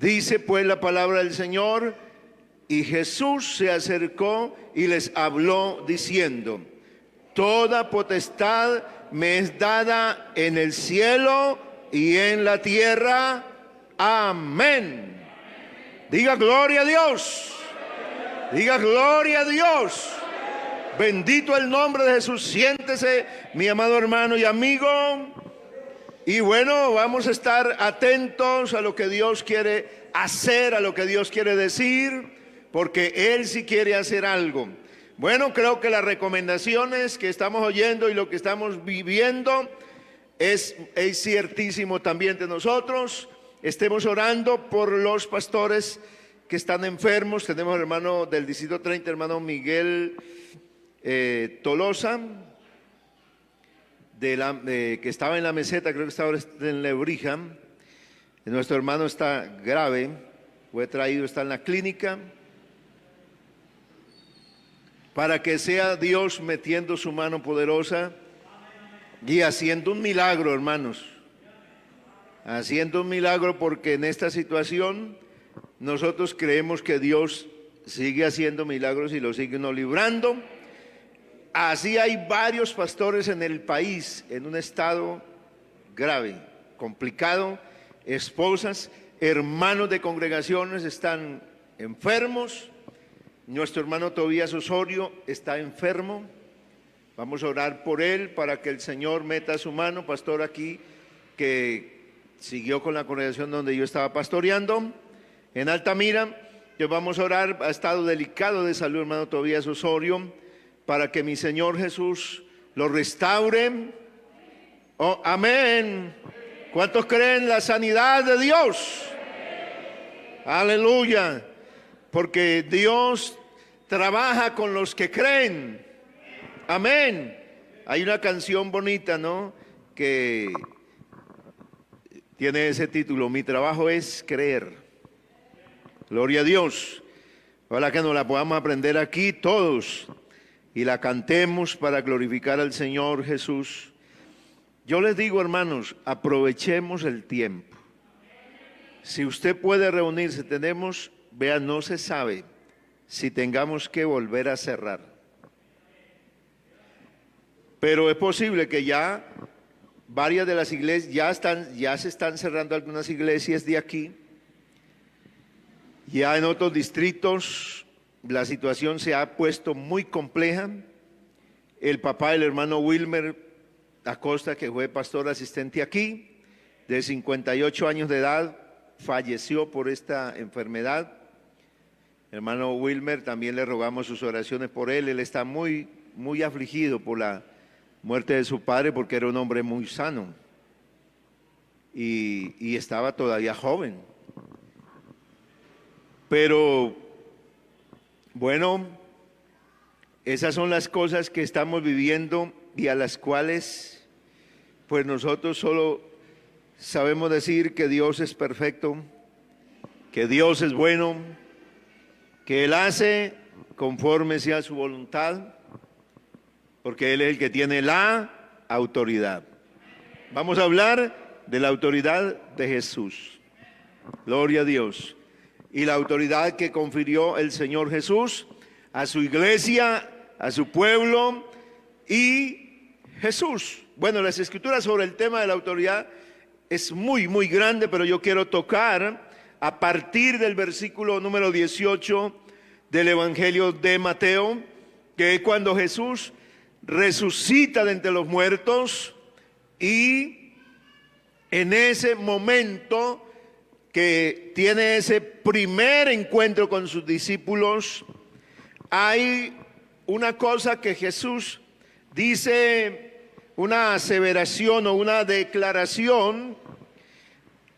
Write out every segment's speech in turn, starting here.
Dice pues la palabra del Señor: y Jesús se acercó y les habló diciendo: toda potestad me es dada en el cielo y en la tierra. Amén. Diga gloria a Dios. Diga gloria a Dios. Bendito el nombre de Jesús. Siéntese, mi amado hermano y amigo. Y bueno, vamos a estar atentos a lo que Dios quiere hacer, a lo que Dios quiere decir, porque Él sí quiere hacer algo. Bueno, creo que las recomendaciones que estamos oyendo y lo que estamos viviendo es ciertísimo también de nosotros. Estemos orando por los pastores que están enfermos. Tenemos al hermano del Distrito 30, hermano Miguel Tolosa, que estaba en la meseta, creo que está ahora en Lebrija. Nuestro hermano está grave, fue traído, está en la clínica, para que sea Dios metiendo su mano poderosa y haciendo un milagro, hermanos. Haciendo un milagro, porque en esta situación nosotros creemos que Dios sigue haciendo milagros y lo sigue nos librando. Así hay varios pastores en el país en un estado grave, complicado. Esposas, hermanos de congregaciones están enfermos. Nuestro hermano Tobías Osorio está enfermo. Vamos a orar por él para que el Señor meta su mano. Pastor aquí que siguió con la congregación donde yo estaba pastoreando en Altamira. Que vamos a orar. Ha estado delicado de salud, hermano Tobías Osorio, para que mi Señor Jesús lo restaure. Oh, amén. ¿Cuántos creen la sanidad de Dios? Aleluya. Porque Dios trabaja con los que creen. Amén. Hay una canción bonita, ¿no?, que tiene ese título: mi trabajo es creer. Gloria a Dios. Ojalá que nos la podamos aprender aquí todos y la cantemos para glorificar al Señor Jesús. Yo les digo, hermanos, aprovechemos el tiempo. Si usted puede reunirse, vean, no se sabe si tengamos que volver a cerrar. Pero es posible que ya varias de las iglesias ya se están cerrando, algunas iglesias de aquí. Ya en otros distritos la situación se ha puesto muy compleja. El papá del hermano Wilmer Acosta, que fue pastor asistente aquí, de 58 años de edad, falleció por esta enfermedad. Hermano Wilmer, también le rogamos sus oraciones por él. Él está muy, muy afligido por la muerte de su padre, porque era un hombre muy sano y estaba todavía joven. Pero bueno, esas son las cosas que estamos viviendo y a las cuales pues nosotros solo sabemos decir que Dios es perfecto, que Dios es bueno, que Él hace conforme sea su voluntad, porque Él es el que tiene la autoridad. Vamos a hablar de la autoridad de Jesús. Gloria a Dios. Y la autoridad que confirió el Señor Jesús a su iglesia, a su pueblo y Jesús. Bueno, las escrituras sobre el tema de la autoridad es muy, muy grande, pero yo quiero tocar a partir del versículo número 18 del Evangelio de Mateo, que es cuando Jesús resucita de entre los muertos, y en ese momento que tiene ese primer encuentro con sus discípulos, hay una cosa que Jesús dice, una aseveración o una declaración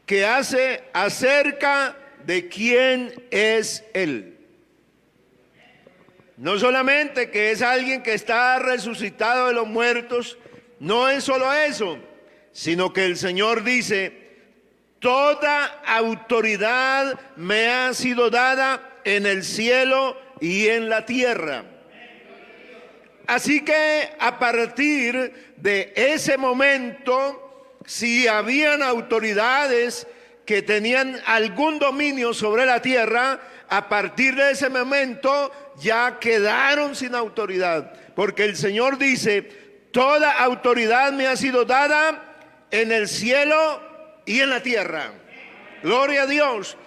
que hace acerca de quién es Él. No solamente que es alguien que está resucitado de los muertos, no es solo eso, sino que el Señor dice: toda autoridad me ha sido dada en el cielo y en la tierra. Así que a partir de ese momento, si habían autoridades que tenían algún dominio sobre la tierra, a partir de ese momento ya quedaron sin autoridad. Porque el Señor dice: toda autoridad me ha sido dada en el cielo y en la tierra. Gloria a Dios.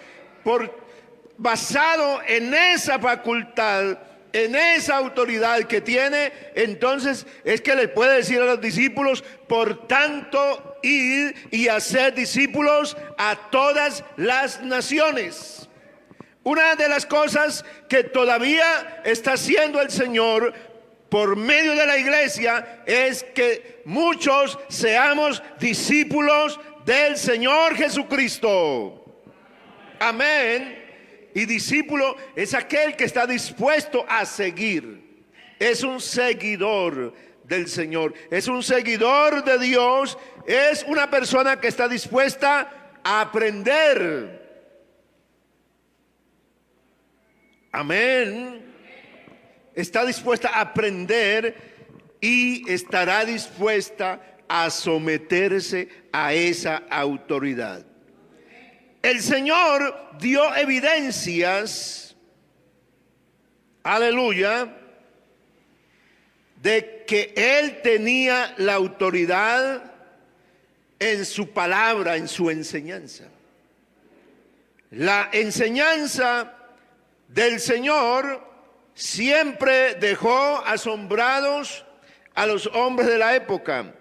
Basado en esa facultad, en esa autoridad que tiene, entonces es que le puede decir a los discípulos: por tanto, id y hacer discípulos a todas las naciones. Una de las cosas que todavía está haciendo el Señor por medio de la iglesia es que muchos seamos discípulos del Señor Jesucristo. Amén. Y discípulo es aquel que está dispuesto a seguir. Es un seguidor del Señor. Es un seguidor de Dios. Es una persona que está dispuesta a aprender. Amén. Está dispuesta a aprender y estará dispuesta a someterse a esa autoridad. El Señor dio evidencias, aleluya, de que Él tenía la autoridad en su palabra, en su enseñanza. La enseñanza del Señor siempre dejó asombrados a los hombres de la época,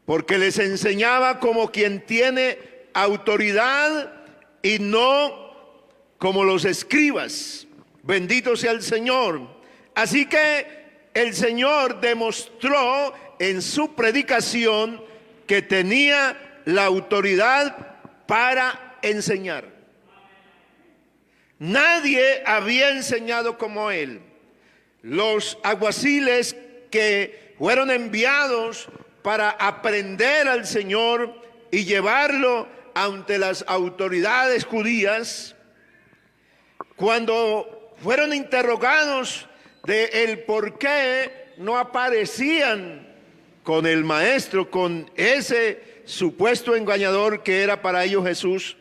porque les enseñaba como quien tiene autoridad y no como los escribas. Bendito sea el Señor. Así que el Señor demostró en su predicación que tenía la autoridad para enseñar. Nadie había enseñado como Él. Los alguaciles que fueron enviados para aprender al Señor y llevarlo ante las autoridades judías, cuando fueron interrogados de el por qué no aparecían con el maestro, con ese supuesto engañador que era para ellos Jesús,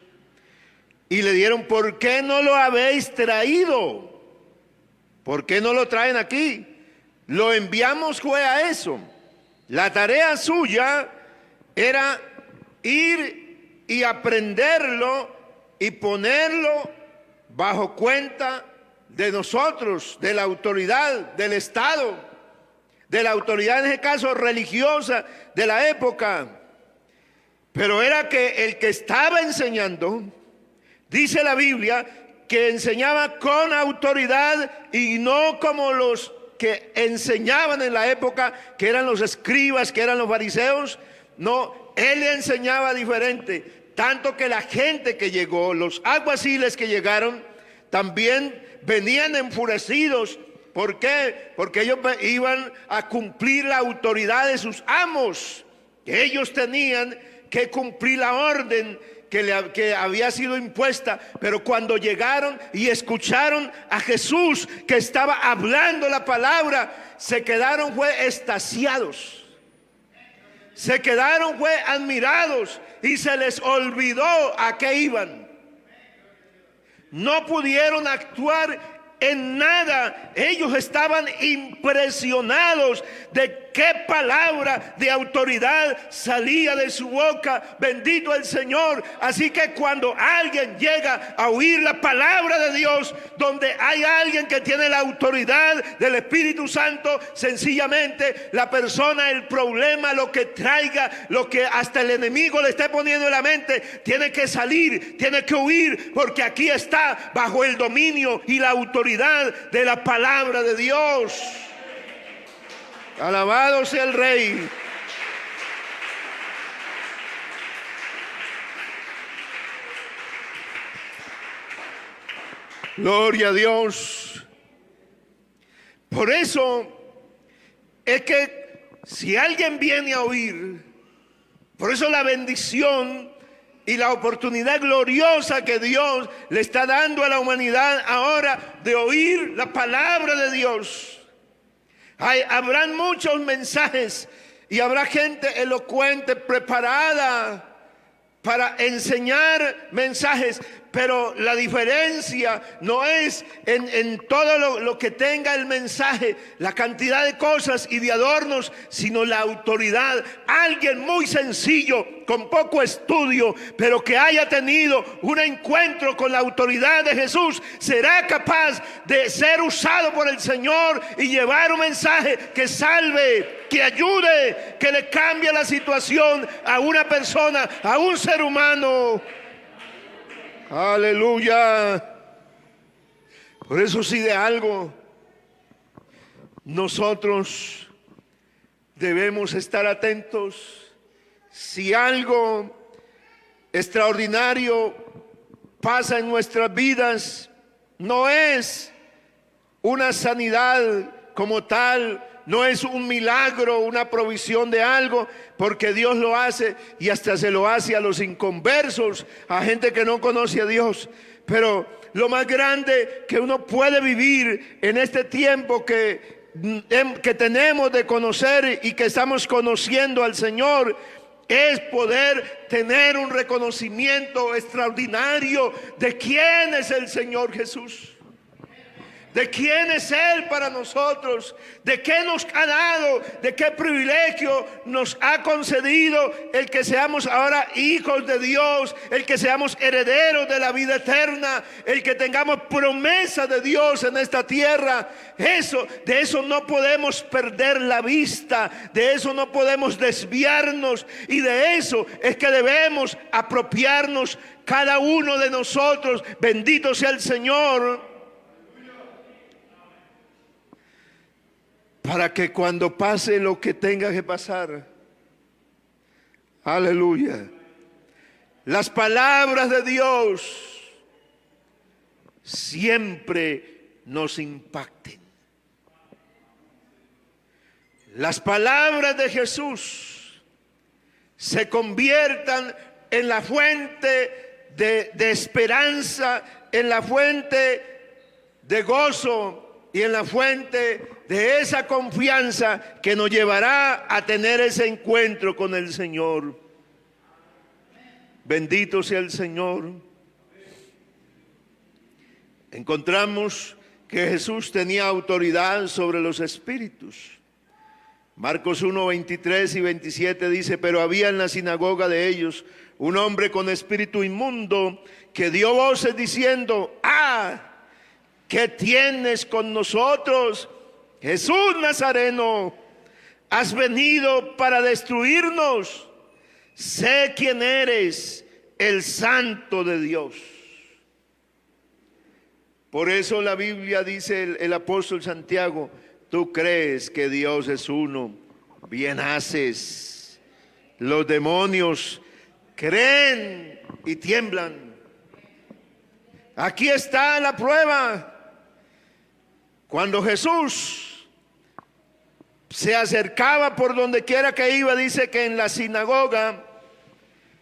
y le dieron: ¿por qué no lo habéis traído? ¿Por qué no lo traen aquí? Lo enviamos fue a eso. La tarea suya era ir y aprenderlo y ponerlo bajo cuenta de nosotros, de la autoridad del Estado, de la autoridad en ese caso religiosa de la época. Pero era que el que estaba enseñando, dice la Biblia, que enseñaba con autoridad y no como los que enseñaban en la época, que eran los escribas, que eran los fariseos. No, él le enseñaba diferente. Tanto que la gente que llegó, los alguaciles que llegaron, también venían enfurecidos. ¿Por qué? Porque ellos iban a cumplir la autoridad de sus amos. Ellos tenían que cumplir la orden que había sido impuesta. Pero cuando llegaron y escucharon a Jesús que estaba hablando la palabra, se quedaron extasiados. Se quedaron admirados y se les olvidó a qué iban. No pudieron actuar en nada. Ellos estaban impresionados de qué palabra de autoridad salía de su boca. Bendito el Señor. Así que cuando alguien llega a oír la palabra de Dios, donde hay alguien que tiene la autoridad del Espíritu Santo, sencillamente la persona, el problema, lo que traiga, lo que hasta el enemigo le esté poniendo en la mente, tiene que salir, tiene que huir, porque aquí está bajo el dominio y la autoridad de la palabra de Dios. Alabado sea el Rey. Gloria a Dios. Por eso es que si alguien viene a oír, por eso la bendición y la oportunidad gloriosa que Dios le está dando a la humanidad ahora de oír la palabra de Dios. Habrán muchos mensajes y habrá gente elocuente, preparada, para enseñar mensajes, pero la diferencia no es en todo lo que tenga el mensaje, la cantidad de cosas y de adornos, sino la autoridad. Alguien muy sencillo, con poco estudio, pero que haya tenido un encuentro con la autoridad de Jesús, será capaz de ser usado por el Señor y llevar un mensaje que salve, que ayude, que le cambie la situación a una persona, a un ser humano. Aleluya. Por eso, si de algo nosotros debemos estar atentos, si algo extraordinario pasa en nuestras vidas, no es una sanidad como tal, no es un milagro, una provisión de algo, porque Dios lo hace y hasta se lo hace a los inconversos, a gente que no conoce a Dios. Pero lo más grande que uno puede vivir en este tiempo que tenemos de conocer y que estamos conociendo al Señor, es poder tener un reconocimiento extraordinario de quién es el Señor Jesús. ¿De quién es Él para nosotros? ¿De qué nos ha dado? ¿De qué privilegio nos ha concedido el que seamos ahora hijos de Dios? El que seamos herederos de la vida eterna. El que tengamos promesa de Dios en esta tierra. De eso no podemos perder la vista. De eso no podemos desviarnos. Y de eso es que debemos apropiarnos cada uno de nosotros. Bendito sea el Señor. Para que cuando pase lo que tenga que pasar, aleluya, las palabras de Dios siempre nos impacten. Las palabras de Jesús se conviertan en la fuente de esperanza, en la fuente de gozo y en la fuente de esa confianza que nos llevará a tener ese encuentro con el Señor. Bendito sea el Señor. Encontramos que Jesús tenía autoridad sobre los espíritus. Marcos 1, 23 y 27 dice: pero había en la sinagoga de ellos un hombre con espíritu inmundo que dio voces diciendo: ¿qué tienes con nosotros, Jesús Nazareno? ¿Has venido para destruirnos? Sé quién eres, el Santo de Dios. Por eso la Biblia dice, el apóstol Santiago: tú crees que Dios es uno, bien haces. Los demonios creen y tiemblan. Aquí está la prueba. Cuando Jesús se acercaba por donde quiera que iba, dice que en la sinagoga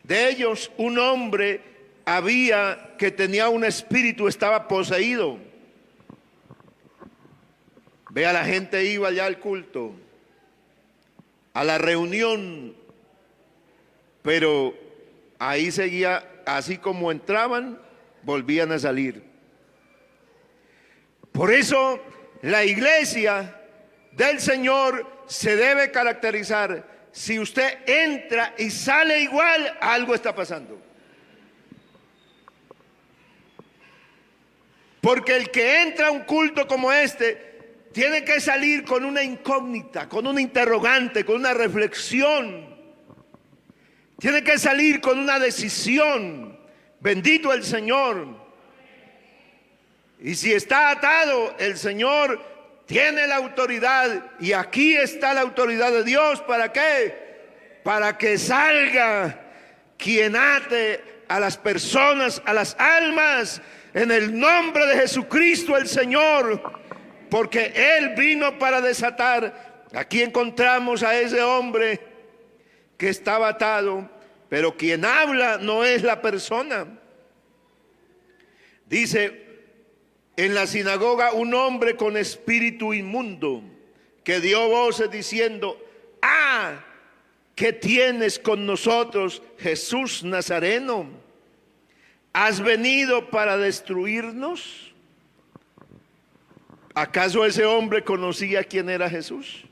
de ellos un hombre había que tenía un espíritu, estaba poseído. Vea, la gente iba allá al culto, a la reunión, pero ahí seguía, así como entraban, volvían a salir. Por eso la iglesia del Señor se debe caracterizar. Si usted entra y sale igual, algo está pasando. Porque el que entra a un culto como este tiene que salir con una incógnita, con una interrogante, con una reflexión. Tiene que salir con una decisión. Bendito el Señor. Y si está atado, el Señor tiene la autoridad. Y aquí está la autoridad de Dios. ¿Para qué? Para que salga quien ate a las personas, a las almas, en el nombre de Jesucristo el Señor. Porque Él vino para desatar. Aquí encontramos a ese hombre que estaba atado, pero quien habla no es la persona. Dice: en la sinagoga un hombre con espíritu inmundo que dio voces diciendo: ¿qué tienes con nosotros, Jesús Nazareno? ¿Has venido para destruirnos? ¿Acaso ese hombre conocía quién era Jesús?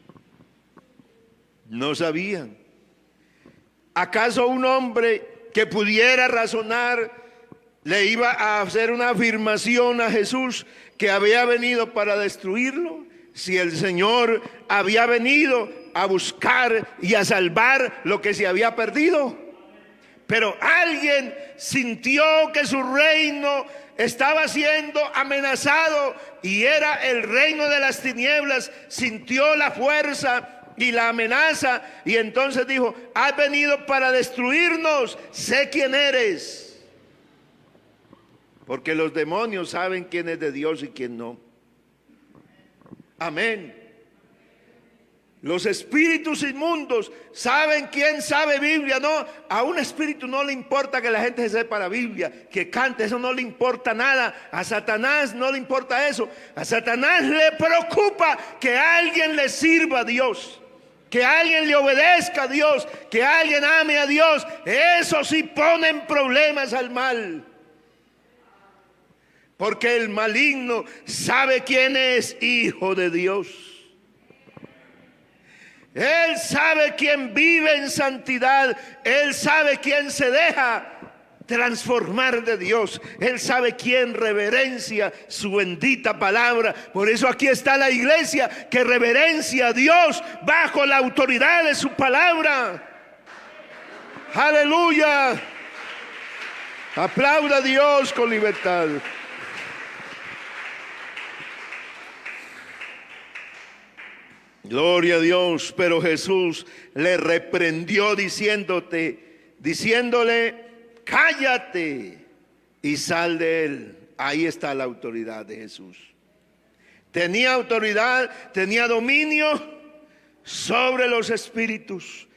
No sabían. ¿Acaso un hombre que pudiera razonar le iba a hacer una afirmación a Jesús que había venido para destruirlo? Si el Señor había venido a buscar y a salvar lo que se había perdido. Pero alguien sintió que su reino estaba siendo amenazado y era el reino de las tinieblas. Sintió la fuerza y la amenaza y entonces dijo: has venido para destruirnos, sé quién eres. Porque los demonios saben quién es de Dios y quién no. Amén. Los espíritus inmundos saben quién sabe Biblia. No, a un espíritu no le importa que la gente se sepa la Biblia, que cante, eso no le importa nada. A Satanás no le importa eso. A Satanás le preocupa que alguien le sirva a Dios, que alguien le obedezca a Dios, que alguien ame a Dios. Eso sí ponen problemas al mal. Porque el maligno sabe quién es hijo de Dios. Él sabe quién vive en santidad. Él sabe quién se deja transformar de Dios. Él sabe quién reverencia su bendita palabra. Por eso aquí está la iglesia que reverencia a Dios bajo la autoridad de su palabra. Aleluya. Aplauda a Dios con libertad. Gloria a Dios. Pero Jesús le reprendió diciéndole: cállate y sal de él. Ahí está la autoridad de Jesús. Tenía autoridad, tenía dominio sobre los espíritus.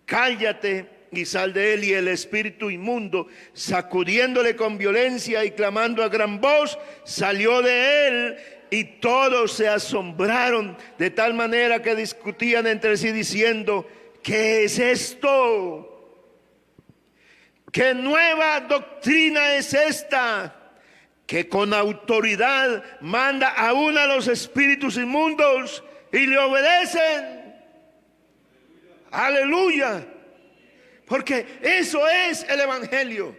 Cállate y sal de él. Y el espíritu inmundo, sacudiéndole con violencia y clamando a gran voz, salió de él. Y todos se asombraron de tal manera que discutían entre sí diciendo: ¿qué es esto? ¿Qué nueva doctrina es esta? Que con autoridad manda aún a los espíritus inmundos y le obedecen. Aleluya. Porque eso es el evangelio.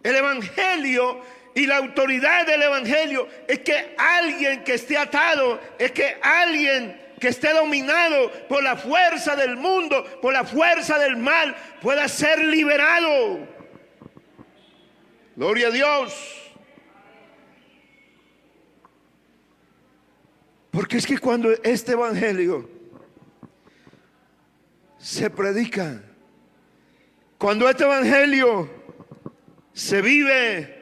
El evangelio y la autoridad del evangelio es que alguien que esté atado, es que alguien que esté dominado por la fuerza del mundo, por la fuerza del mal, pueda ser liberado. Gloria a Dios. Porque es que cuando este evangelio se predica, cuando este evangelio se vive,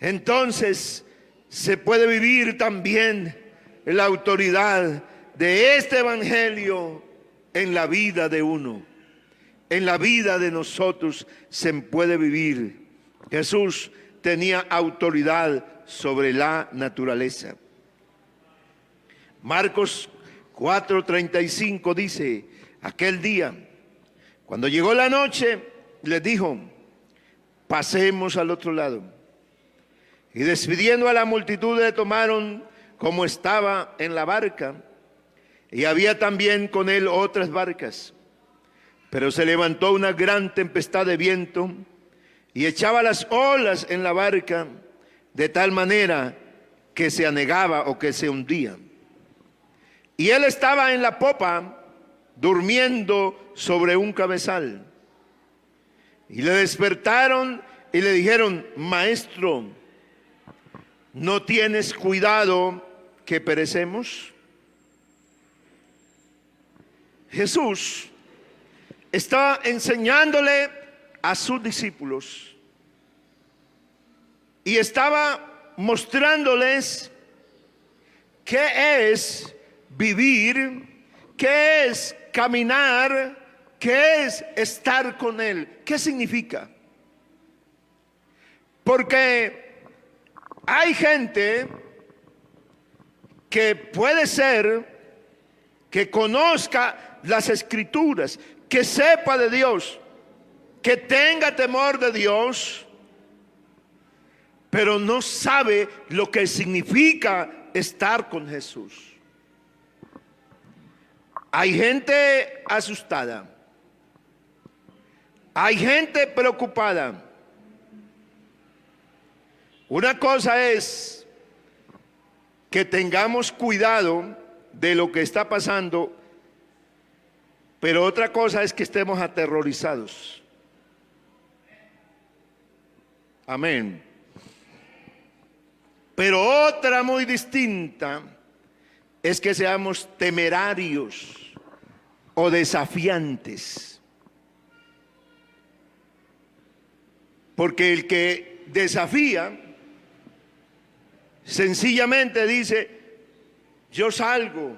entonces se puede vivir también la autoridad de este evangelio en la vida de uno. En la vida de nosotros se puede vivir. Jesús tenía autoridad sobre la naturaleza. Marcos 4:35 dice: aquel día, cuando llegó la noche, les dijo: pasemos al otro lado. Y despidiendo a la multitud, le tomaron como estaba en la barca, y había también con él otras barcas. Pero se levantó una gran tempestad de viento y echaba las olas en la barca de tal manera que se anegaba o que se hundía. Y él estaba en la popa durmiendo sobre un cabezal. Y le despertaron y le dijeron: maestro, ¿no tienes cuidado que perecemos? Jesús estaba enseñándole a sus discípulos y estaba mostrándoles qué es vivir, qué es caminar, qué es estar con Él, qué significa. Porque hay gente que puede ser que conozca las Escrituras, que sepa de Dios, que tenga temor de Dios, pero no sabe lo que significa estar con Jesús. Hay gente asustada, hay gente preocupada. Una cosa es que tengamos cuidado de lo que está pasando, pero otra cosa es que estemos aterrorizados. Amén. Pero otra muy distinta es que seamos temerarios o desafiantes. Porque el que desafía sencillamente dice: yo salgo,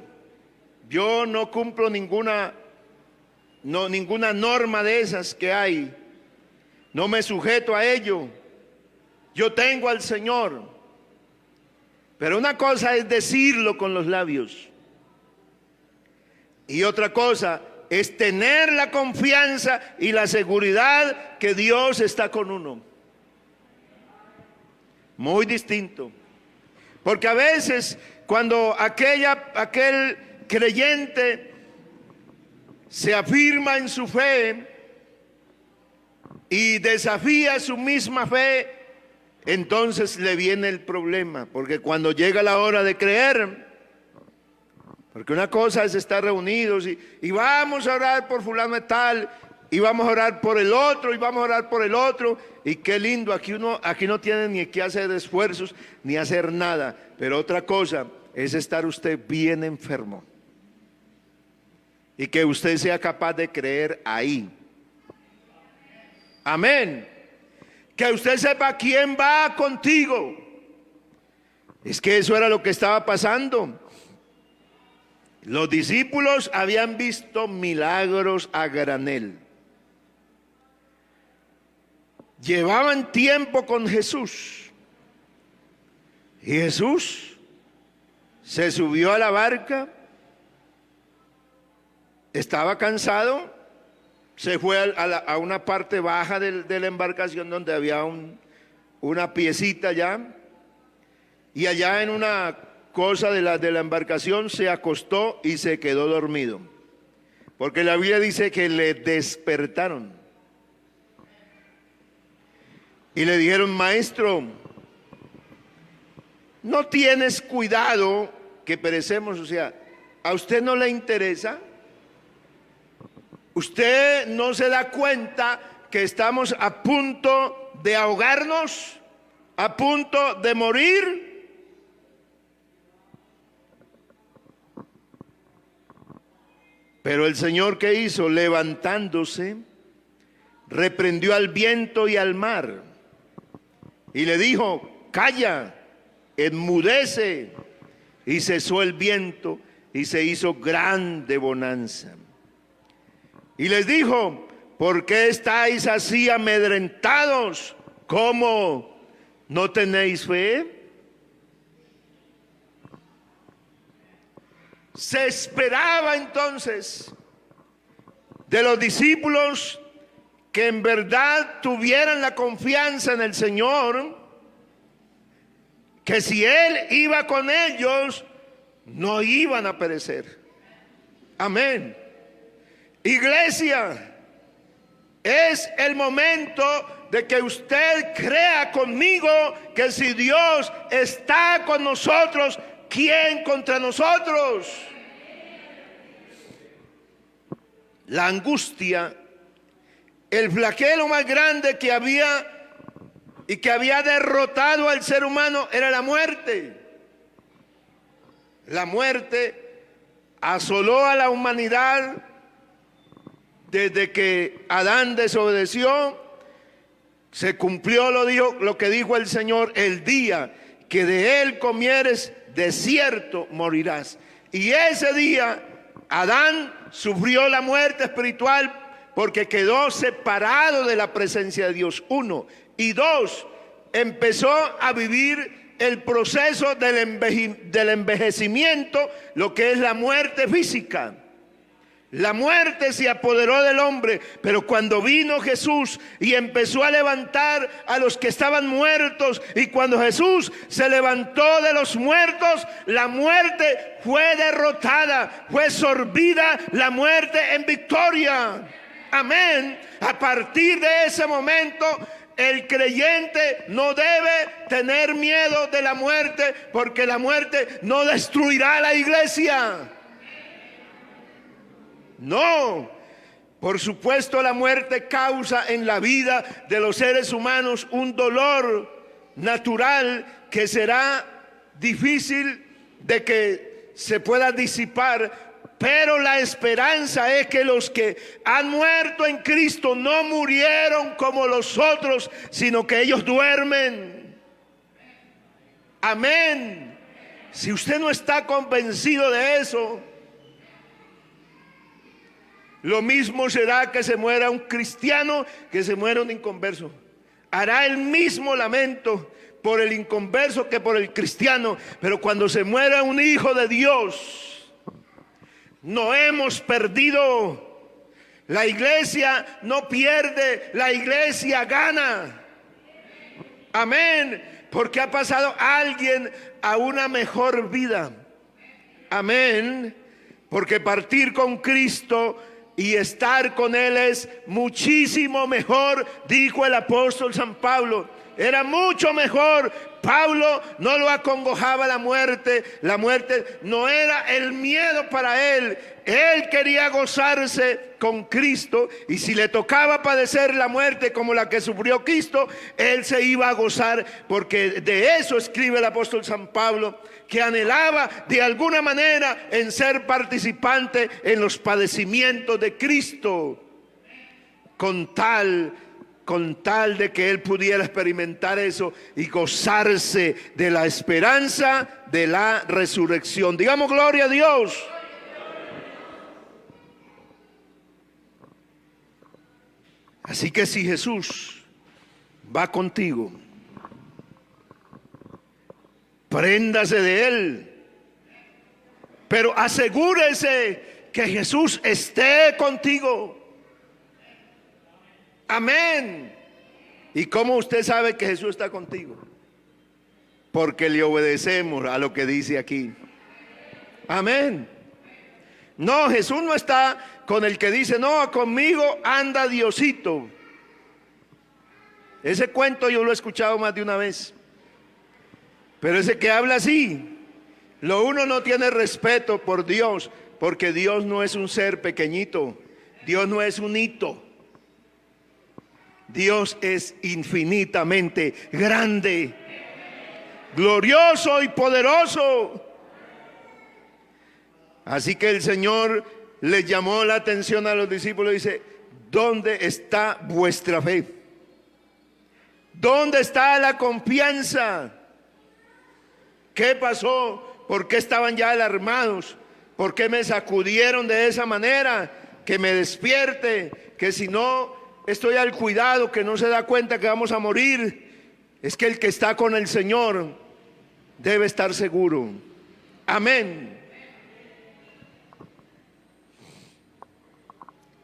yo no cumplo ninguna norma de esas que hay, no me sujeto a ello, yo tengo al Señor. Pero una cosa es decirlo con los labios y otra cosa es tener la confianza y la seguridad que Dios está con uno. Muy distinto. Porque a veces cuando aquel creyente se afirma en su fe y desafía su misma fe, entonces le viene el problema. Porque cuando llega la hora de creer, porque una cosa es estar reunidos y vamos a orar por fulano de tal, y vamos a orar por el otro, y vamos a orar por el otro, y qué lindo, aquí no tiene ni que hacer esfuerzos, ni hacer nada. Pero otra cosa es estar usted bien enfermo, y que usted sea capaz de creer ahí. Amén. Que usted sepa quién va contigo. Es que eso era lo que estaba pasando. Los discípulos habían visto milagros a granel. Llevaban tiempo con Jesús. Y Jesús se subió a la barca. Estaba cansado. Se fue a una parte baja de la embarcación donde había una piecita allá. Y allá en una cosa de la embarcación se acostó y se quedó dormido. Porque la Biblia dice que le despertaron. Y le dijeron: maestro, ¿no tienes cuidado que perecemos? O sea, ¿a usted no le interesa? ¿Usted no se da cuenta que estamos a punto de ahogarnos? ¿A punto de morir? Pero el Señor, ¿qué hizo? Levantándose, reprendió al viento y al mar y le dijo: calla, enmudece. Y cesó el viento y se hizo grande bonanza. Y les dijo: ¿por qué estáis así amedrentados? ¿Cómo no tenéis fe? Se esperaba entonces de los discípulos que en verdad tuvieran la confianza en el Señor, que si Él iba con ellos, no iban a perecer. Amén. Iglesia, es el momento de que usted crea conmigo que si Dios está con nosotros, ¿quién contra nosotros? La angustia, el flagelo más grande que había y que había derrotado al ser humano era la muerte. La muerte asoló a la humanidad desde que Adán desobedeció. Se cumplió lo que dijo el Señor: el día que de él comieres, de cierto morirás. Y ese día Adán sufrió la muerte espiritual porque quedó separado de la presencia de Dios, uno. Y dos, empezó a vivir el proceso del envejecimiento, lo que es la muerte física. La muerte se apoderó del hombre, pero cuando vino Jesús y empezó a levantar a los que estaban muertos, y cuando Jesús se levantó de los muertos, la muerte fue derrotada, fue sorbida la muerte en victoria. Amén. A partir de ese momento, el creyente no debe tener miedo de la muerte, porque la muerte no destruirá la iglesia. No, por supuesto la muerte causa en la vida de los seres humanos un dolor natural que será difícil de que se pueda disipar, pero la esperanza es que los que han muerto en Cristo no murieron como los otros, sino que ellos duermen. Amén. Si usted no está convencido de eso, lo mismo será que se muera un cristiano que se muera un inconverso. Hará el mismo lamento por el inconverso que por el cristiano. Pero cuando se muera un hijo de Dios, no hemos perdido. La iglesia no pierde, la iglesia gana. Amén. Porque ha pasado alguien a una mejor vida. Amén. Porque partir con Cristo y estar con Él es muchísimo mejor, dijo el apóstol San Pablo. Era mucho mejor. Pablo no lo acongojaba la muerte. La muerte no era el miedo para él. Él quería gozarse con Cristo, y si le tocaba padecer la muerte como la que sufrió Cristo, él se iba a gozar, porque de eso escribe el apóstol San Pablo, que anhelaba de alguna manera en ser participante en los padecimientos de Cristo, con tal de que él pudiera experimentar eso y gozarse de la esperanza de la resurrección. Digamos gloria a Dios. Así que si Jesús va contigo, préndase de Él, pero asegúrese que Jesús esté contigo. Amén. ¿Y cómo usted sabe que Jesús está contigo? Porque le obedecemos a lo que dice aquí. Amén. No, Jesús no está con el que dice, no, conmigo anda Diosito. Ese cuento yo lo he escuchado más de una vez. Pero ese que habla así, lo uno no tiene respeto por Dios, porque Dios no es un ser pequeñito. Dios no es un hito. Dios es infinitamente grande, glorioso y poderoso. Así que el Señor les llamó la atención a los discípulos y dice, ¿dónde está vuestra fe? ¿Dónde está la confianza? ¿Qué pasó? ¿Por qué estaban ya alarmados? ¿Por qué me sacudieron de esa manera? Que me despierte, que si no estoy al cuidado, que no se da cuenta que vamos a morir. Es que el que está con el Señor debe estar seguro. Amén.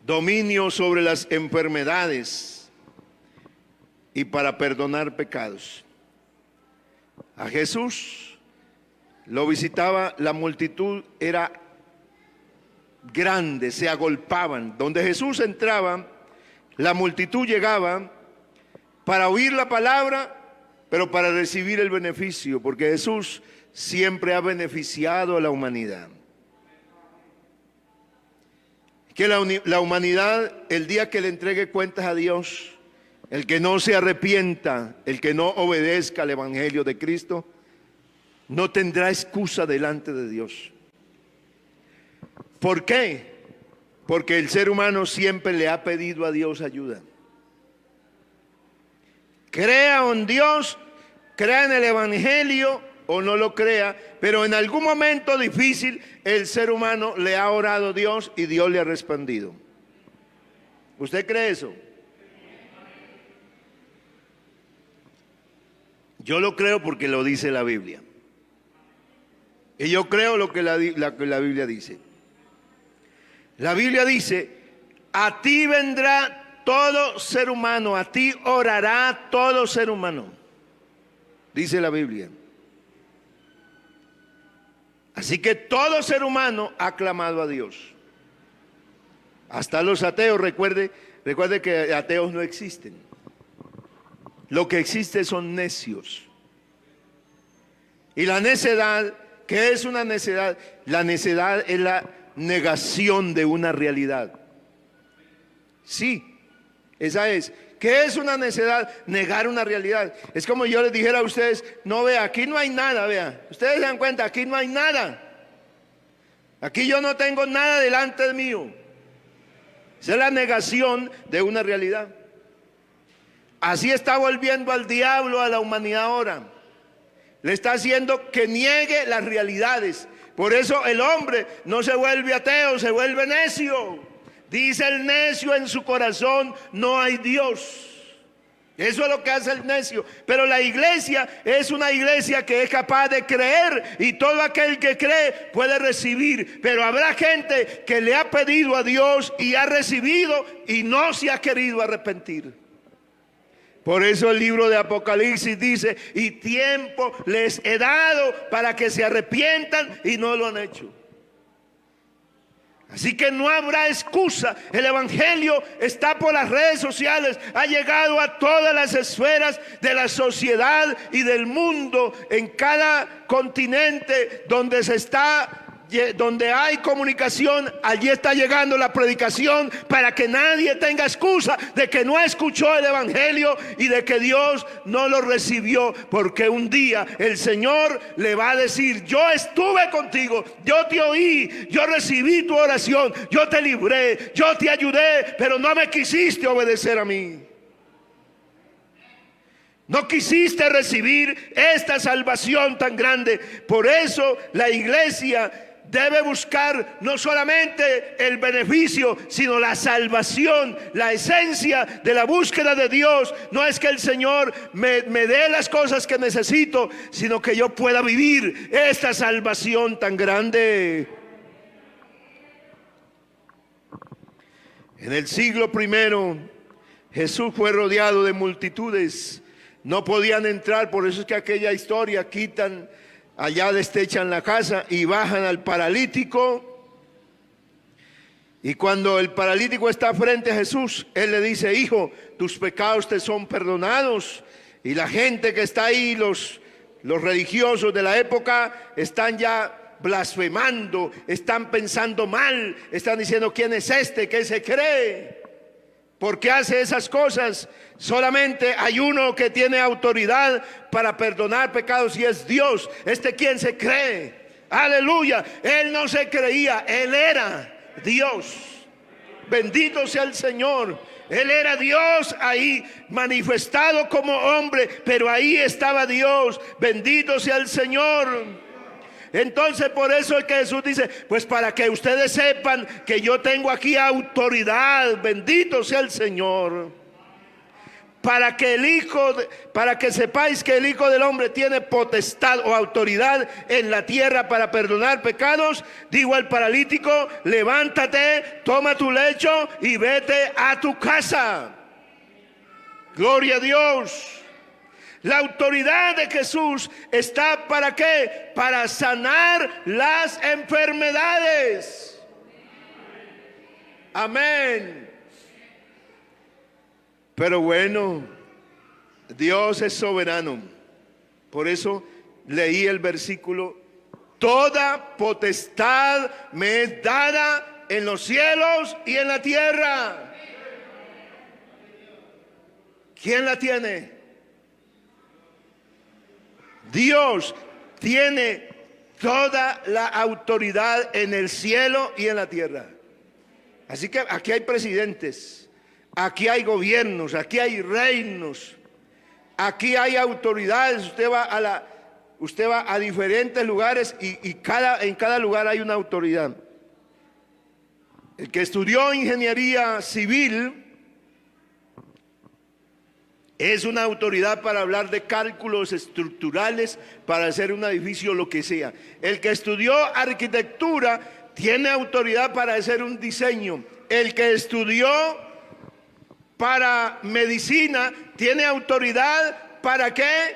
Dominio sobre las enfermedades y para perdonar pecados. A Jesús lo visitaba la multitud, era grande, se agolpaban. Donde Jesús entraba, la multitud llegaba para oír la palabra, pero para recibir el beneficio, porque Jesús siempre ha beneficiado a la humanidad. Que la humanidad, el día que le entregue cuentas a Dios, el que no se arrepienta, el que no obedezca al Evangelio de Cristo, no tendrá excusa delante de Dios. ¿Por qué? Porque el ser humano siempre le ha pedido a Dios ayuda. Crea en Dios, crea en el Evangelio o no lo crea, pero en algún momento difícil el ser humano le ha orado a Dios y Dios le ha respondido. ¿Usted cree eso? Yo lo creo porque lo dice la Biblia. Y yo creo lo que la Biblia dice. La Biblia dice, a ti vendrá todo ser humano, a ti orará todo ser humano. Dice la Biblia. Así que todo ser humano ha clamado a Dios. Hasta los ateos, recuerde que ateos no existen. Lo que existe son necios. Y la necedad, ¿qué es una necedad? La necedad es la negación de una realidad. Sí, esa es. ¿Qué es una necedad? Negar una realidad. Es como yo les dijera a ustedes, no, vea, aquí no hay nada, vea. Ustedes se dan cuenta, aquí no hay nada. Aquí yo no tengo nada delante de mío. Esa es la negación de una realidad. Así está volviendo al diablo a la humanidad ahora. Le está haciendo que niegue las realidades. Por eso el hombre no se vuelve ateo, se vuelve necio. Dice el necio en su corazón, no hay Dios. Eso es lo que hace el necio. Pero la iglesia es una iglesia que es capaz de creer, y todo aquel que cree puede recibir. Pero habrá gente que le ha pedido a Dios y ha recibido y no se ha querido arrepentir. Por eso el libro de Apocalipsis dice, y tiempo les he dado para que se arrepientan, y no lo han hecho. Así que no habrá excusa. El evangelio está por las redes sociales, ha llegado a todas las esferas de la sociedad y del mundo. En cada continente donde hay comunicación, allí está llegando la predicación, para que nadie tenga excusa de que no escuchó el evangelio y de que Dios no lo recibió, porque un día el Señor le va a decir, yo estuve contigo, yo te oí, yo recibí tu oración, yo te libré, yo te ayudé, pero no me quisiste obedecer a mí. No quisiste recibir esta salvación tan grande. Por eso la iglesia debe buscar no solamente el beneficio, sino la salvación. La esencia de la búsqueda de Dios no es que el Señor me dé las cosas que necesito, sino que yo pueda vivir esta salvación tan grande. En el siglo I, Jesús fue rodeado de multitudes. No podían entrar, por eso es que aquella historia quitan, allá destechan la casa y bajan al paralítico. Y cuando el paralítico está frente a Jesús, él le dice, hijo, tus pecados te son perdonados. Y la gente que está ahí, los religiosos de la época, están ya blasfemando, están pensando mal, están diciendo, ¿quién es este que se cree? ¿Por qué hace esas cosas? Solamente hay uno que tiene autoridad para perdonar pecados, y es Dios. ¿Quién se cree? Aleluya. Él no se creía, él era Dios. Bendito sea el Señor. Él era Dios ahí, manifestado como hombre, pero ahí estaba Dios. Bendito sea el Señor. Entonces por eso es que Jesús dice, pues para que ustedes sepan que yo tengo aquí autoridad, bendito sea el Señor, para que sepáis que el Hijo del Hombre tiene potestad o autoridad en la tierra para perdonar pecados. Digo al paralítico, levántate, toma tu lecho y vete a tu casa. Gloria a Dios. La autoridad de Jesús está ¿para qué? Para sanar las enfermedades. Amén. Pero bueno, Dios es soberano. Por eso leí el versículo, toda potestad me es dada en los cielos y en la tierra. ¿Quién la tiene? Dios tiene toda la autoridad en el cielo y en la tierra. Así que aquí hay presidentes, aquí hay gobiernos, aquí hay reinos, aquí hay autoridades. Usted va a diferentes lugares y en cada lugar hay una autoridad. El que estudió ingeniería civil Es una autoridad para hablar de cálculos estructurales, para hacer un edificio, lo que sea. El que estudió arquitectura tiene autoridad para hacer un diseño. El que estudió para medicina tiene autoridad ¿para qué?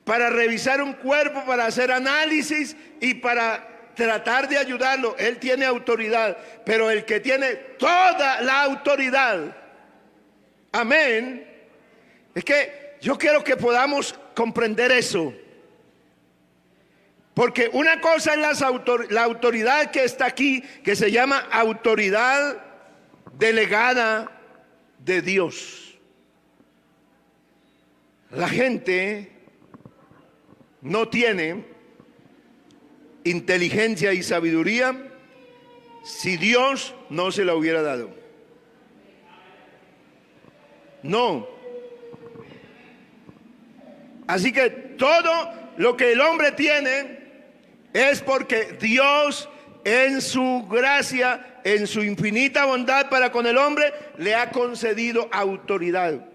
Para revisar un cuerpo, para hacer análisis y para tratar de ayudarlo. Él tiene autoridad, pero el que tiene toda la autoridad, amén. Es que yo quiero que podamos comprender eso. Porque una cosa es la autoridad que está aquí, que se llama autoridad delegada de Dios. La gente no tiene inteligencia y sabiduría si Dios no se la hubiera dado. No. Así que todo lo que el hombre tiene es porque Dios en su gracia, en su infinita bondad para con el hombre, le ha concedido autoridad.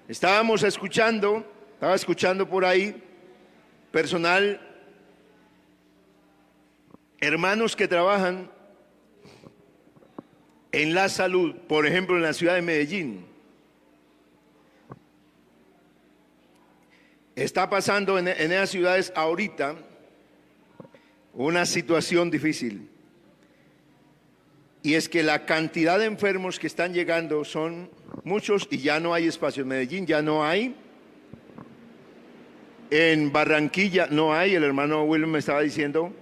Estaba escuchando por ahí personal, hermanos que trabajan en la salud, por ejemplo en la ciudad de Medellín. Está pasando en esas ciudades ahorita una situación difícil. Y es que la cantidad de enfermos que están llegando son muchos y ya no hay espacio. En Medellín ya no hay. En Barranquilla no hay. El hermano William me estaba diciendo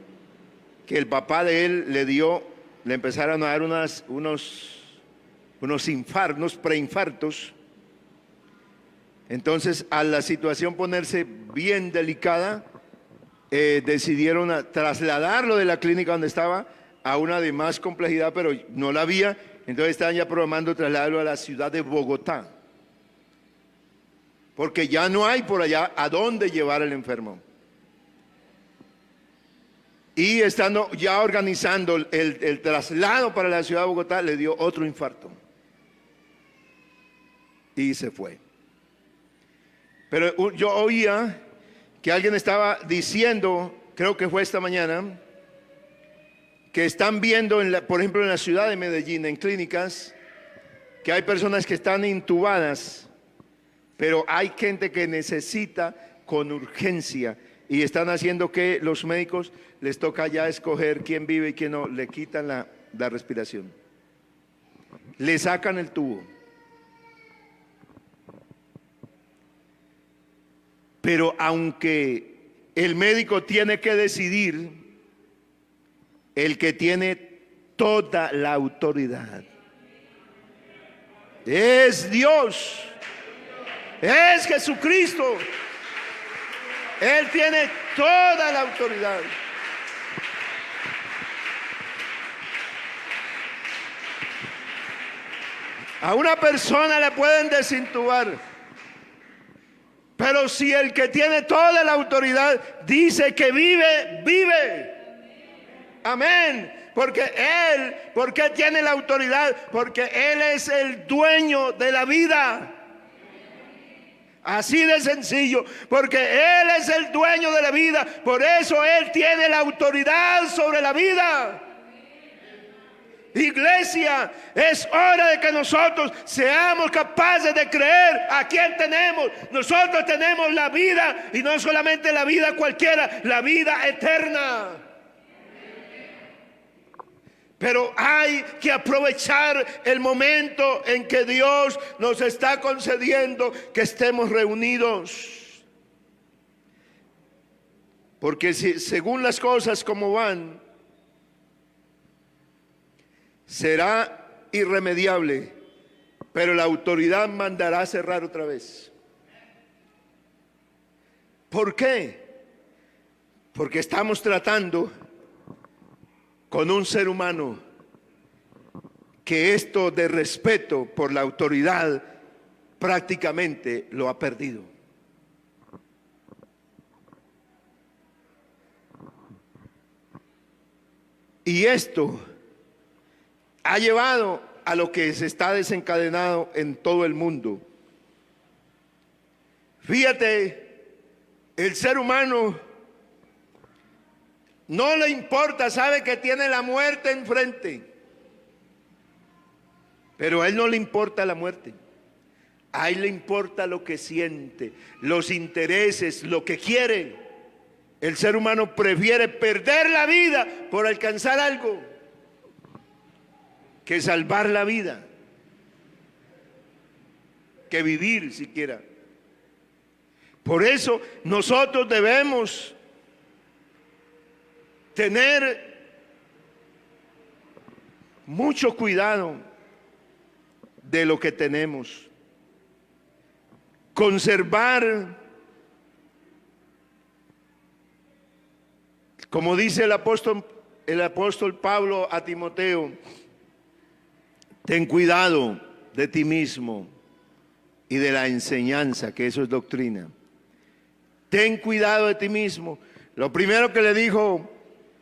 que el papá de él le empezaron a dar unos preinfartos. Entonces, a la situación ponerse bien delicada, decidieron trasladarlo de la clínica donde estaba a una de más complejidad, pero no la había. Entonces estaban ya programando trasladarlo a la ciudad de Bogotá, porque ya no hay por allá a dónde llevar al enfermo. Y estando ya organizando el traslado para la ciudad de Bogotá, le dio otro infarto y se fue. Pero yo oía que alguien estaba diciendo, creo que fue esta mañana, que están viendo, por ejemplo, en la ciudad de Medellín, en clínicas, que hay personas que están intubadas, pero hay gente que necesita con urgencia y están haciendo que los médicos les toca ya escoger quién vive y quién no, le quitan la respiración, le sacan el tubo. Pero aunque el médico tiene que decidir, el que tiene toda la autoridad es Dios, es Jesucristo. Él tiene toda la autoridad. A una persona le pueden desintubar, pero si el que tiene toda la autoridad dice que vive, vive. Amén. Porque Él, ¿por qué tiene la autoridad? Porque Él es el dueño de la vida. Así de sencillo. Porque Él es el dueño de la vida. Por eso Él tiene la autoridad sobre la vida. Iglesia, es hora de que nosotros seamos capaces de creer a quién tenemos. Nosotros tenemos la vida, y no solamente la vida cualquiera, la vida eterna. Pero hay que aprovechar el momento en que Dios nos está concediendo que estemos reunidos. Porque según las cosas como van, será irremediable, pero la autoridad mandará cerrar otra vez. ¿Por qué? Porque estamos tratando con un ser humano que esto de respeto por la autoridad prácticamente lo ha perdido. Y esto ha llevado a lo que se está desencadenado en todo el mundo. Fíjate, el ser humano no le importa, sabe que tiene la muerte enfrente, pero a él no le importa la muerte. A él le importa lo que siente, los intereses, lo que quiere. El ser humano prefiere perder la vida por alcanzar algo que salvar la vida, que vivir siquiera. Por eso nosotros debemos tener mucho cuidado de lo que tenemos, conservar, como dice el apóstol Pablo a Timoteo, ten cuidado de ti mismo y de la enseñanza, que eso es doctrina. Ten cuidado de ti mismo. Lo primero que le dijo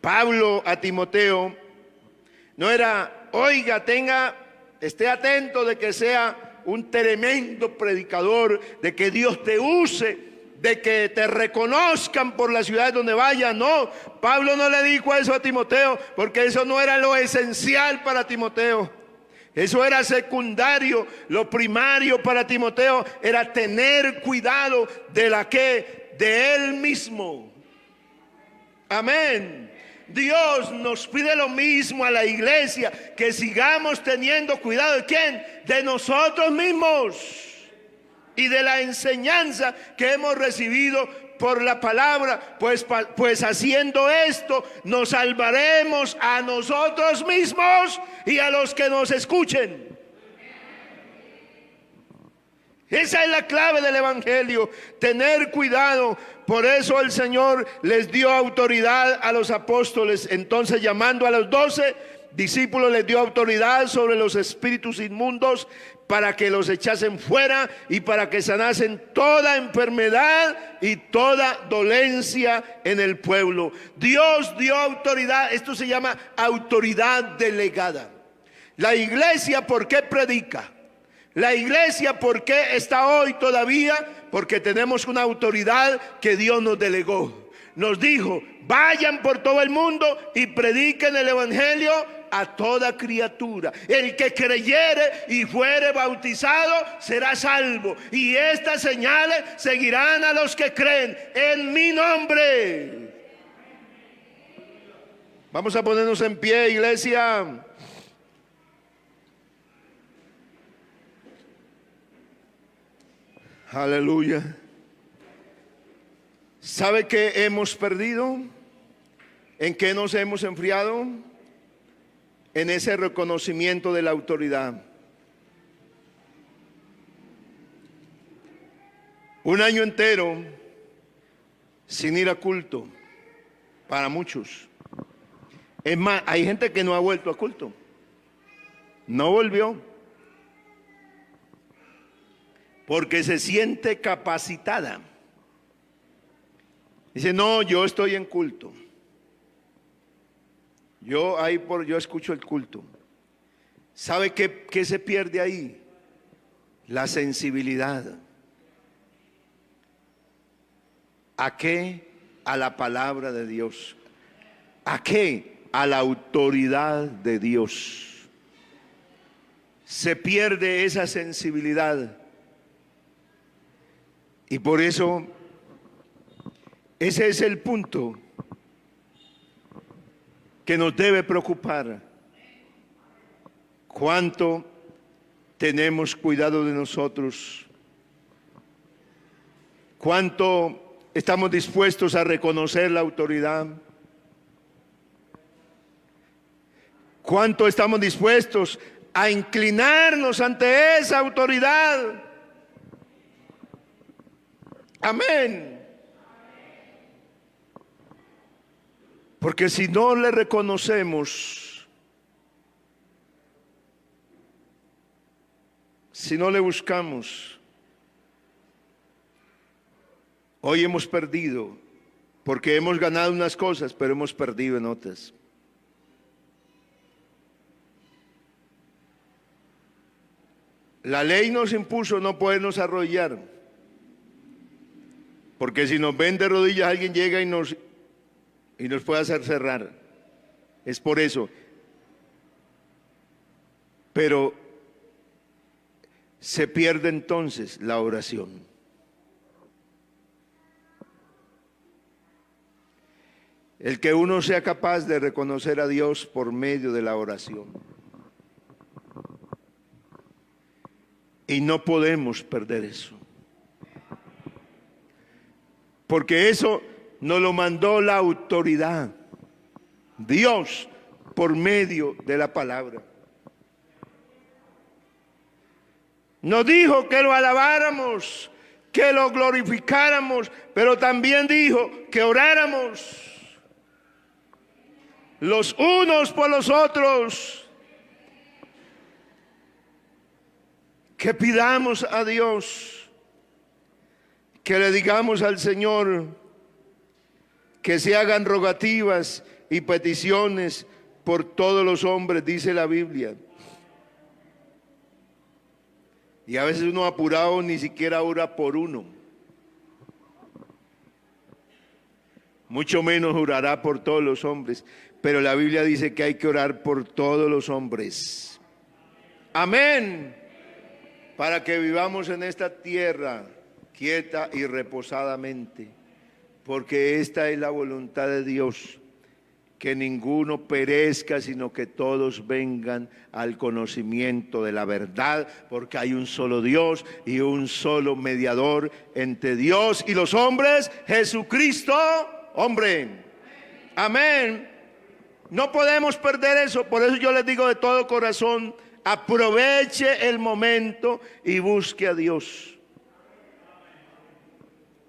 Pablo a Timoteo no era, oiga, esté atento de que sea un tremendo predicador, de que Dios te use, de que te reconozcan por las ciudades donde vaya. No, Pablo no le dijo eso a Timoteo, porque eso no era lo esencial para Timoteo. Eso era secundario. Lo primario para Timoteo era tener cuidado de él mismo. Amén. Dios nos pide lo mismo a la iglesia, que sigamos teniendo cuidado. ¿De quién? De nosotros mismos y de la enseñanza que hemos recibido por la palabra, pues haciendo esto nos salvaremos a nosotros mismos y a los que nos escuchen. Esa es la clave del evangelio, tener cuidado. Por eso el Señor les dio autoridad a los apóstoles. Entonces, llamando a los 12 discípulos, les dio autoridad sobre los espíritus inmundos para que los echasen fuera y para que sanasen toda enfermedad y toda dolencia en el pueblo. Dios dio autoridad. Esto se llama autoridad delegada. La iglesia, ¿por qué predica? La iglesia, ¿por qué está hoy todavía? Porque tenemos una autoridad que Dios nos delegó. Nos dijo, vayan por todo el mundo y prediquen el evangelio a toda criatura. El que creyere y fuere bautizado será salvo. Y estas señales seguirán a los que creen en mi nombre. Vamos a ponernos en pie, iglesia. Aleluya. ¿Sabe qué hemos perdido? ¿En qué nos hemos enfriado? En ese reconocimiento de la autoridad. Un año entero sin ir a culto para muchos. Es más, hay gente que no ha vuelto a culto. No volvió. Porque se siente capacitada. Dice, no, yo estoy en culto. Yo escucho el culto. ¿Sabe qué se pierde ahí? La sensibilidad. ¿A qué? A la palabra de Dios. ¿A qué? A la autoridad de Dios. Se pierde esa sensibilidad. Y por eso, ese es el punto que nos debe preocupar. ¿Cuánto tenemos cuidado de nosotros? ¿Cuánto estamos dispuestos a reconocer la autoridad? ¿Cuánto estamos dispuestos a inclinarnos ante esa autoridad? Amén. Porque si no le reconocemos, si no le buscamos, hoy hemos perdido, porque hemos ganado unas cosas, pero hemos perdido en otras. La ley nos impuso no podernos arrodillar, porque si nos ven de rodillas alguien llega y nos puede hacer cerrar. Es por eso. Pero se pierde entonces la oración. El que uno sea capaz de reconocer a Dios por medio de la oración. Y no podemos perder eso. Porque eso nos lo mandó la autoridad. Dios por medio de la palabra. Nos dijo que lo alabáramos, que lo glorificáramos, pero también dijo que oráramos los unos por los otros, que pidamos a Dios, que le digamos al Señor que se hagan rogativas y peticiones por todos los hombres, dice la Biblia. Y a veces uno apurado ni siquiera ora por uno. Mucho menos orará por todos los hombres. Pero la Biblia dice que hay que orar por todos los hombres. Amén. Para que vivamos en esta tierra quieta y reposadamente. Porque esta es la voluntad de Dios. Que ninguno perezca, sino que todos vengan al conocimiento de la verdad, porque hay un solo Dios y un solo mediador entre Dios y los hombres, Jesucristo, hombre. Amén. No podemos perder eso, por eso yo les digo de todo corazón, aproveche el momento y busque a Dios.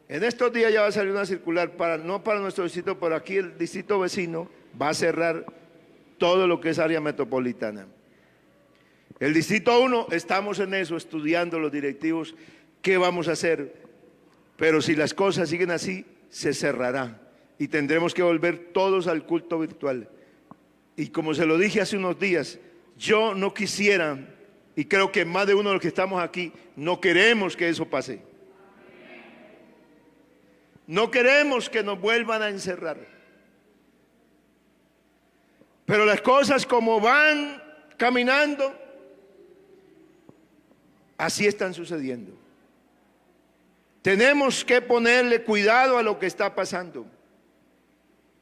En estos días ya va a salir una circular, no para nuestro distrito, pero aquí el distrito vecino va a cerrar todo lo que es área metropolitana. El distrito 1, estamos en eso, estudiando los directivos, qué vamos a hacer. Pero si las cosas siguen así, se cerrará y tendremos que volver todos al culto virtual. Y como se lo dije hace unos días, yo no quisiera, y creo que más de uno de los que estamos aquí, no queremos que eso pase. No queremos que nos vuelvan a encerrar. Pero las cosas como van caminando, así están sucediendo. Tenemos que ponerle cuidado a lo que está pasando.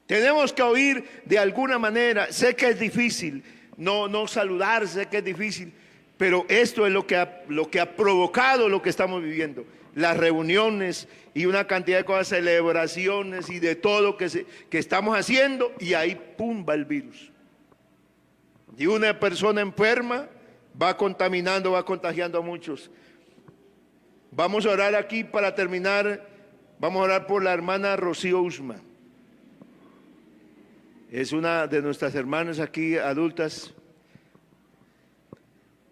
Tenemos que oír de alguna manera. Sé que es difícil, no saludar, sé que es difícil, pero esto es lo que ha provocado lo que estamos viviendo. Las reuniones y una cantidad de cosas, celebraciones y de todo que estamos haciendo, y ahí pum va el virus. Y una persona enferma va contaminando, va contagiando a muchos. Vamos a orar aquí para terminar. Vamos a orar por la hermana Rocío Usma. Es una de nuestras hermanas aquí, adultas,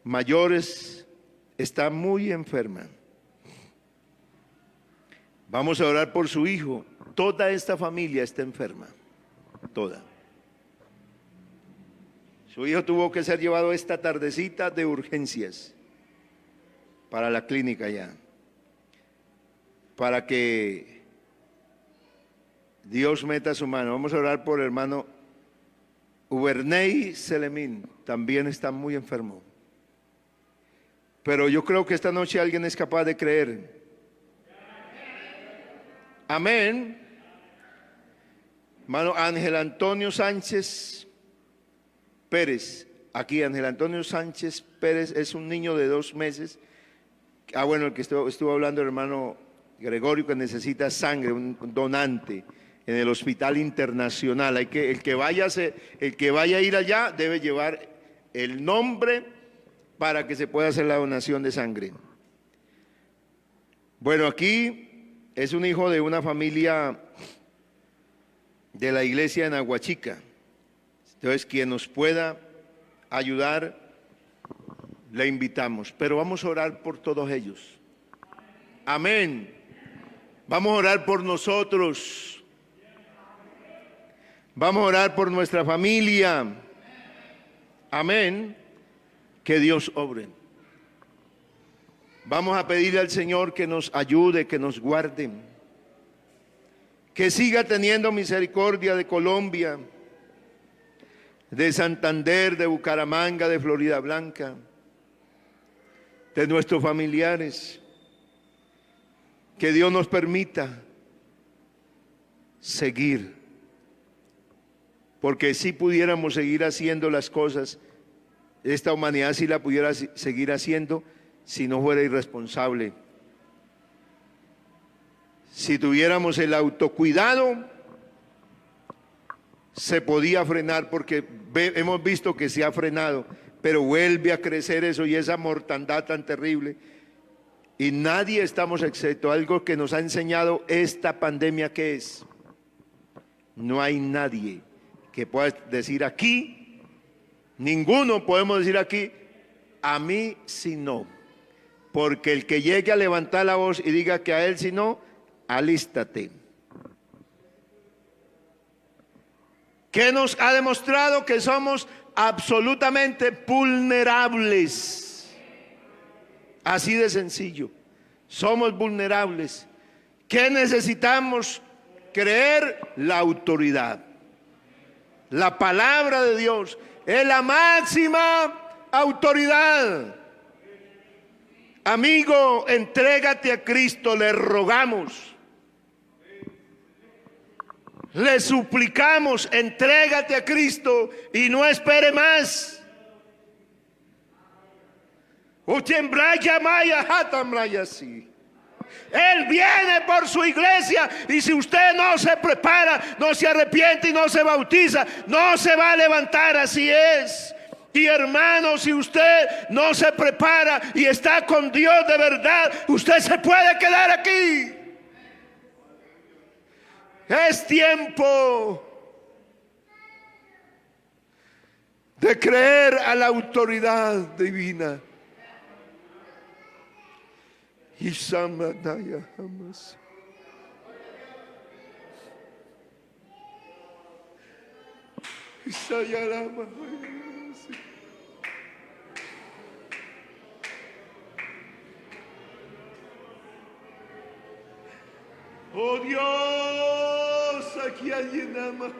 mayores, está muy enferma. Vamos a orar por su hijo. Toda esta familia está enferma, toda. Su hijo tuvo que ser llevado esta tardecita de urgencias para la clínica ya, para que Dios meta su mano. Vamos a orar por el hermano Uberney Selemín, también está muy enfermo. Pero yo creo que esta noche alguien es capaz de creer. Amén. Hermano Ángel Antonio Sánchez Pérez, aquí Ángel Antonio Sánchez Pérez es un niño de 2 meses. Bueno, el que estuvo hablando el hermano Gregorio, que necesita sangre, un donante en el hospital internacional. El que vaya a ir allá debe llevar el nombre para que se pueda hacer la donación de sangre. Bueno, aquí es un hijo de una familia de la iglesia en Aguachica. Entonces, quien nos pueda ayudar, le invitamos. Pero vamos a orar por todos ellos. Amén. Vamos a orar por nosotros. Vamos a orar por nuestra familia. Amén. Que Dios obre. Vamos a pedirle al Señor que nos ayude, que nos guarde, que siga teniendo misericordia de Colombia, de Santander, de Bucaramanga, de Florida Blanca, de nuestros familiares. Que Dios nos permita seguir, porque si pudiéramos seguir haciendo las cosas, esta humanidad si la pudiera seguir haciendo si no fuera irresponsable. Si tuviéramos el autocuidado, se podía frenar, porque hemos visto que se ha frenado, pero vuelve a crecer eso y esa mortandad tan terrible. Y nadie estamos excepto. Algo que nos ha enseñado esta pandemia, ¿qué es? No hay nadie que pueda decir aquí, ninguno podemos decir aquí, a mí sí no. Porque el que llegue a levantar la voz y diga que a él sí no, alístate. ¿Qué nos ha demostrado? Que somos absolutamente vulnerables. Así de sencillo. Somos vulnerables. ¿Qué necesitamos? Creer la autoridad. La palabra de Dios es la máxima autoridad. Amigo, entrégate a Cristo, le rogamos. Le suplicamos, entrégate a Cristo y no espere más. Él viene por su iglesia y si usted no se prepara, no se arrepiente y no se bautiza, no se va a levantar, así es. Y hermano, si usted no se prepara y está con Dios de verdad, usted se puede quedar aquí. Es tiempo de creer a la autoridad divina. Y Samadaya jamás. Y Sayalama. Oh Dios, aquí hay nada más.